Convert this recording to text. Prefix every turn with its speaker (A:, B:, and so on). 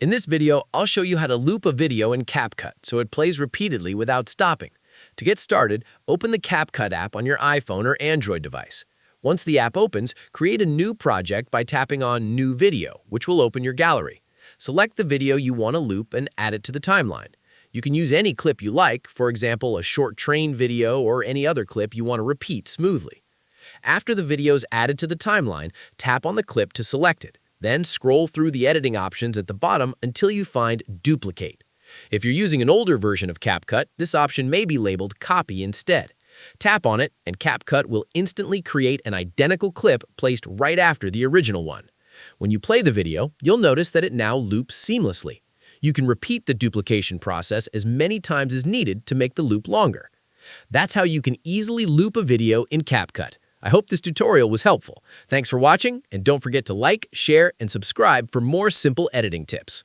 A: In this video, I'll show you how to loop a video in CapCut so it plays repeatedly without stopping. To get started, open the CapCut app on your iPhone or Android device. Once the app opens, create a new project by tapping on New Video, which will open your gallery. Select the video you want to loop and add it to the timeline. You can use any clip you like, for example, a short train video or any other clip you want to repeat smoothly. After the video is added to the timeline, tap on the clip to select it. Then scroll through the editing options at the bottom until you find Duplicate. If you're using an older version of CapCut, this option may be labeled Copy instead. Tap on it, and CapCut will instantly create an identical clip placed right after the original one. When you play the video, you'll notice that it now loops seamlessly. You can repeat the duplication process as many times as needed to make the loop longer. That's how you can easily loop a video in CapCut. I hope this tutorial was helpful. Thanks for watching, and don't forget to like, share, and subscribe for more simple editing tips.